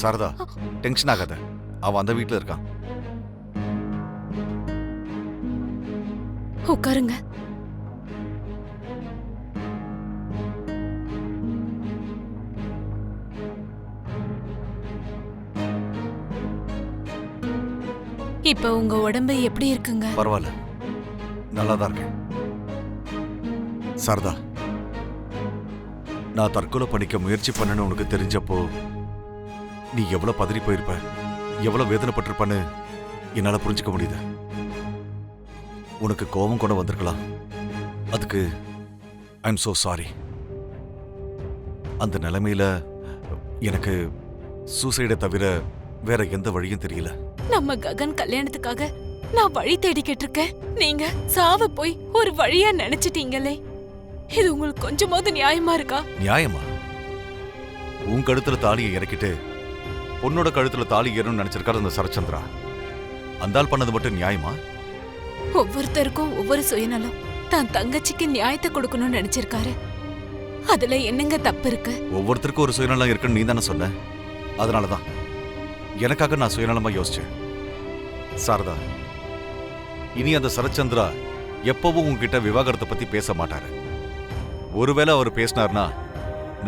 Saradha, tension ஆகாத. அவன் அந்த வீட்டுல இருக்கான். உட்காருங்க. இப்ப உங்க உடம்பு எப்படி இருக்குங்க? பரவாயில்ல, நல்லாதான் இருக்கேன். சாரதா, நான் தற்கொலை பண்ணிக்க முயற்சி பண்ணேன்னு உனக்கு தெரிஞ்சப்போ நீ எவ்வளவு பதறி போயிருப்ப, எவ்வளவு வேதனைப்பட்டிருப்பன்னு என்னால புரிஞ்சுக்க முடியுது. உனக்கு கோபம் கூட வந்திருக்கலாம். அதுக்கு ஐ எம் சோ சாரி. அந்த நிலைமையில எனக்கு சூசைடை தவிர வேற எந்த வழியும் தெரியல. நம்ம ககன் கல்யாணத்துக்காக நான் வழி தேடிக்கிட்டு இருக்கேன். நீங்க சாவ போய் ஒரு வழியா நினைச்சிட்டீங்களே, இது உங்களுக்கு கொஞ்சமாவது நியாயமா இருக்கா? நியாயமா? உன் கழுத்துல தாலியை இறக்கிட்டு பொண்ணோட கழுத்துல தாலி ஏறணும்னு நினைச்சிருக்காரு அந்த சரச்சந்திரா. அந்தால் பண்ணது மட்டும் நியாயமா? ஒவ்வொருத்தருக்கும் ஒவ்வொரு சுயநலம். தான் தங்கச்சிக்கு நியாயத்தை கொடுக்கணும்னு நினைச்சிருக்காரு. அதுல என்னங்க தப்பு இருக்கு? ஒவ்வொருத்தருக்கும் ஒரு சுயநலம் இருக்குன்னு நீ தானே சொன்ன. அதனாலதான் எனக்காக நான் சுயநலமா யோசிச்சேன். சாரதா, இனி அந்த சரச்சந்திரா எப்பவும் உன்கிட்ட விவாகரத்தை பத்தி பேச மாட்டாரு. ஒருவேளை அவர் பேசினார்னா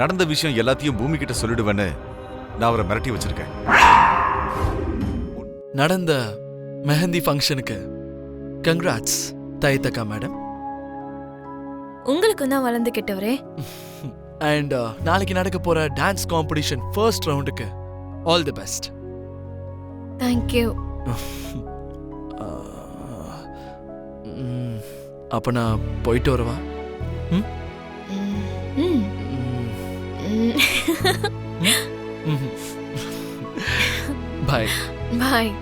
நடந்த விஷயம் எல்லாத்தையும் பூமி கிட்ட சொல்லிடுவேன்னு நான் அவரை மிரட்டி வச்சிருக்கேன். நடந்த மெஹந்தி ஃபங்க்ஷனுக்கு கங்க்ராட்ஸ் தைத்தக்கா மேடம். உங்களுக்கு தான் வளர்ந்து கிட்டவரே. அண்ட் நாளைக்கு நடக்க போற டான்ஸ் காம்படிஷன் ஃபர்ஸ்ட் ரவுண்டுக்கு ஆல் தி பெஸ்ட். தேங்க்யூ. அப்ப நான் போயிட்டு வரவா? பாய். பாய்.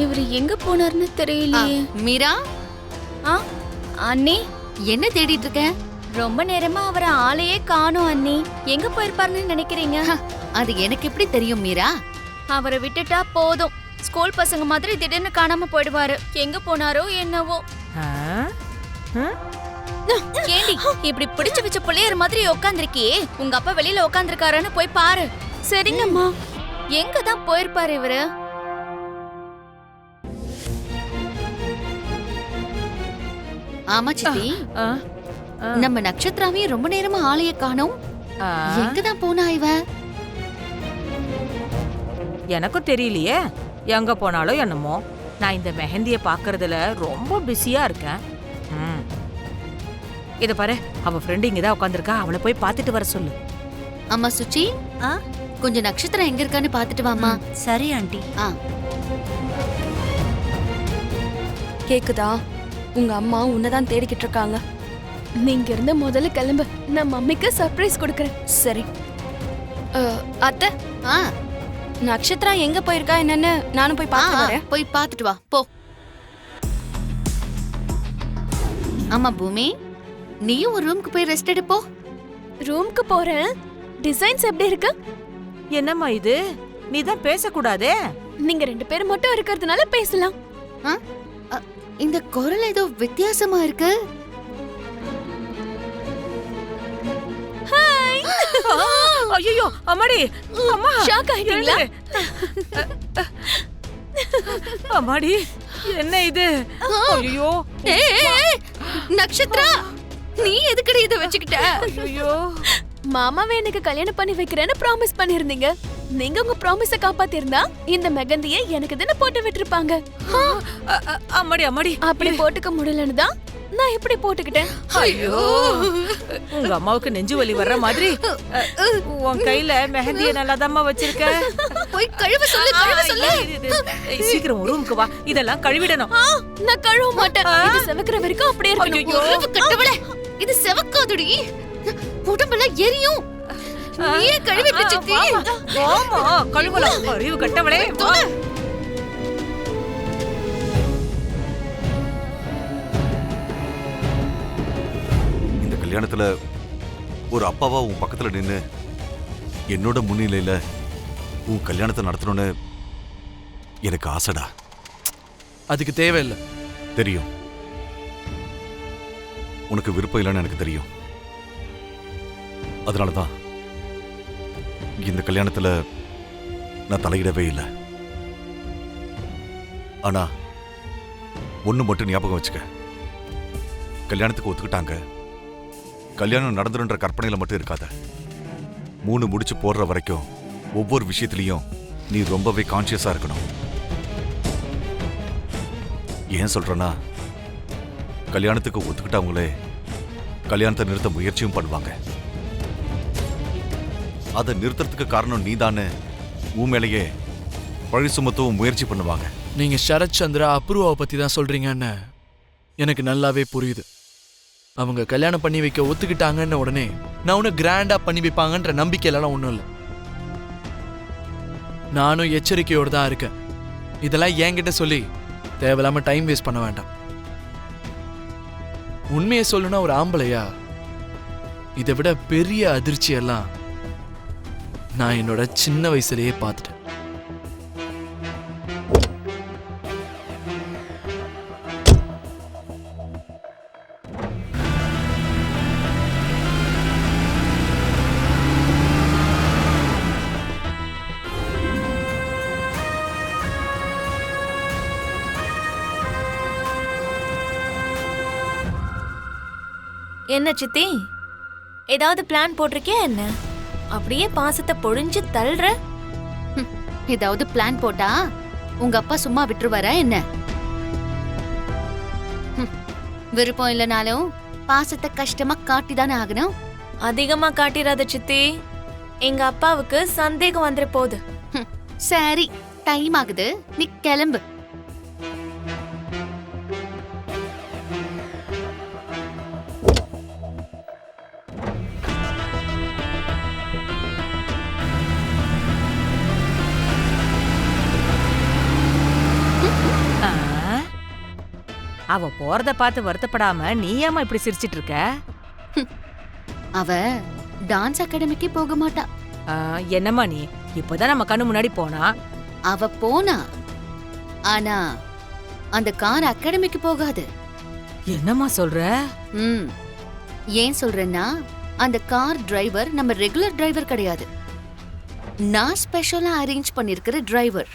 இவரு எங்க போனார்னு தெரியலையே. மீரா, அண்ணி என்ன தேடிட்டு இருக்க? ரொம்ப நேரமா அவரை ஆளையே காணோம் அண்ணி. எங்க போயிருப்பாருன்னு நினைக்கிறீங்க? அது எனக்கு எப்படி தெரியும் மீரா? அவரை விட்டுட்டா போதும், ஸ்கூல் பசங்க மாதிரி திடீர்னு காணாம போயிடுவாரு. எங்க போனாரோ என்னவோ. ஏண்டி இப்படி பிடிச்சு வச்ச பிள்ளையர் மாதிரி உட்காந்துருக்கியே? உங்க அப்பா வெளியில உட்காந்துருக்காருன்னு போய் பாரு. சரிங்கம்மா. எங்கதான் போயிருப்பாரு இவரு? ஆமா சித்தி, நம்ம நட்சத்திராவே ரொம்ப நேரமா ஆளைய காணோம். எங்கதான் போனா இவ? எனக்கும் தெரியலையே எங்க போனாலும் என்னமோ. நான் இந்த மெஹந்திய பாக்குறதுல ரொம்ப பிஸியா இருக்கேன். இத பாரு, அவ ஃப்ரெண்ட் இங்கதான் உட்காந்துருக்கா. அவளை போய் பாத்துட்டு வர சொல்லு. அம்மா சுச்சி, கொஞ்சம் நட்சத்திரம் எங்க இருக்கான்னு பாத்துட்டு வாமா. சரி ஆண்டி. கேக்குதா? உங்க அம்மா உன்னதான் தேடிக்கிட்டு இருக்காங்க. நீங்க இருந்து முதல்ல கிளம்பு, நான் மம்மிக்கு சர்ப்ரைஸ் கொடுக்கறேன். சரி அத்தை, நட்சத்திரா எங்க போயிருக்கா என்னன்னு நானும் போய் பார்த்து வரேன். போய் பார்த்துட்டு வா போ. ஆமா பூமி, நீயும் ஒரு ரூமுக்கு போய் ரெஸ்ட் எடுப்போ. ரூமுக்கு போறேன். டிசைன்ஸ் எப்படி இருக்கு? என்னம்மா இது? நீ தான் பேசக்கூடாதே. நீங்க ரெண்டு பேரும் மட்டும் இருக்கிறதுனால பேசலாம். இந்த குரல் ஏதோ வித்தியாசமா இருக்கு. ஹாய். ஐயோ அம்மாடி, அம்மா ஷாக் ஆயிட்டீங்களா? அம்மாடி, என்ன இது? ஐயோ நட்சத்திரா, நீ எதுக்குடி இத வச்சுக்கிட்ட? ஐயோ, மாமாவே எனக்கு கல்யாணம் பண்ணி வைக்கிறேன்னு ப்ராமிஸ் பண்ணிருந்தீங்க. நீங்க உங்க ப்ராமிஸ காப்பாத்திருந்தா இந்த மெகந்தியை எனக்கு தான போட்டு விட்டுருப்பாங்க. அம்மாடி அம்மாடி, அப்படி போட்டுக்க முடியலன்னு தான் நான் இப்படி போட்டுக்கிட்டேன். ஐயோ, உங்க அம்மாவுக்கு நெஞ்சு வலி வர்ற மாதிரி உன் கையில மெஹந்திய நல்லாதாம்மா வச்சிருக்க. போய் கழுவ சொல்லு, கழுவ சொல்லு. சீக்கிரம் ரூமுக்கு வா, இதெல்லாம் கழுவிடணும். நான் கழுவ மாட்டேன். இது செவக்குற வரைக்கும் அப்படியே இருக்கணும். கட்டவளே, இது செவக்காதுடி, உடம்பெல்லாம் எரியும். நீயே கழுவி விடு சித்தி. ஆமா கழுவலாம் அறிவு கட்டவளே வா. இந்த கல்யாணத்துல ஒரு அப்பாவா உன் பக்கத்துல நின்னு என்னோட முன்னிலையில உன் கல்யாணத்தை நடத்தணும்னு எனக்கு ஆசைடா. அதுக்கு தேவையில்லை. தெரியும், உனக்கு விருப்பம் இல்லைன்னு எனக்கு தெரியும். அதனாலதான் இந்த கல்யாணத்துல நான் தலையிடவே இல்லை. ஆனா ஒண்ணு மட்டும் ஞாபகம் வச்சுக்க, கல்யாணத்துக்கு ஒத்துக்கிட்டாங்க, கல்யாணம் நடந்துருன்ற கற்பனையில மட்டும் இருக்காத. 3 முடிச்சு போடுற வரைக்கும் ஒவ்வொரு விஷயத்திலையும் நீ ரொம்பவே கான்சியஸா இருக்கணும். ஏன் சொல்றேன்னா, கல்யாணத்துக்கு ஒத்துக்கிட்டவங்களே கல்யாணத்தை நிறுத்த முயற்சியும் பண்ணுவாங்க. அதை நிறுத்துறதுக்கு காரணம் நீதானே உன் மேலேயே பழி சுமத்தவும் முயற்சி பண்ணுவாங்க. நீங்க சரத் சந்திரா அப்ரூவாவை பத்தி தான் சொல்றீங்கன்னு எனக்கு நல்லாவே புரியுது. அவங்க கல்யாணம் பண்ணி வைக்க ஒத்துக்கிட்டாங்கன்னு உடனே நான் ஒன்னும் கிராண்டா பண்ணி வைப்பாங்கன்ற நம்பிக்கையிலலாம் ஒன்றும் இல்லை. நானும் எச்சரிக்கையோடு தான் இருக்கேன். இதெல்லாம் என்கிட்ட சொல்லி தேவையில்லாம டைம் வேஸ்ட் பண்ண வேண்டாம். உண்மையை சொல்லுனா ஒரு ஆம்பளையா இதை விட பெரிய அதிர்ச்சியெல்லாம் நான் என்னோட சின்ன வயசுலயே பார்த்துட்டேன். என்ன சித்தி, ஏதாவது பிளான் போட்டிருக்கியா என்ன? அப்படியே பாசத்தை பொழிஞ்சு தள்ளுற. ஏதாவது பிளான் போட்டா உங்க அப்பா சும்மா விட்டுருவாரா என்ன? விருப்பம் இல்லைனாலும் பாசத்தை கஷ்டமா காட்டிதானே ஆகணும். அதிகமா காட்டிராத சித்தி, எங்க அப்பாவுக்கு சந்தேகம் வந்துட போகுது. சரி, டைம் ஆகுது, நீ கிளம்பு. அவ போறத பார்த்து வருத்தப்படாம நீ ஏமா இப்படி சிரிச்சிட்டு இருக்க? அவ டான்ஸ் அகாடமிக்கு போக மாட்டா. என்னம்மா நீ இப்பதான் நம்ம கண்ணு முன்னாடி போனா? அவ போனா, ஆனா அந்த கார் அகாடமிக்கு போகாது. என்னம்மா சொல்ற? ஏன் சொல்றேன்னா, அந்த கார் டிரைவர் நம்ம ரெகுலர் டிரைவர் கிடையாது. நான் ஸ்பெஷலா அரேஞ்ச் பண்ணிருக்கிற டிரைவர்.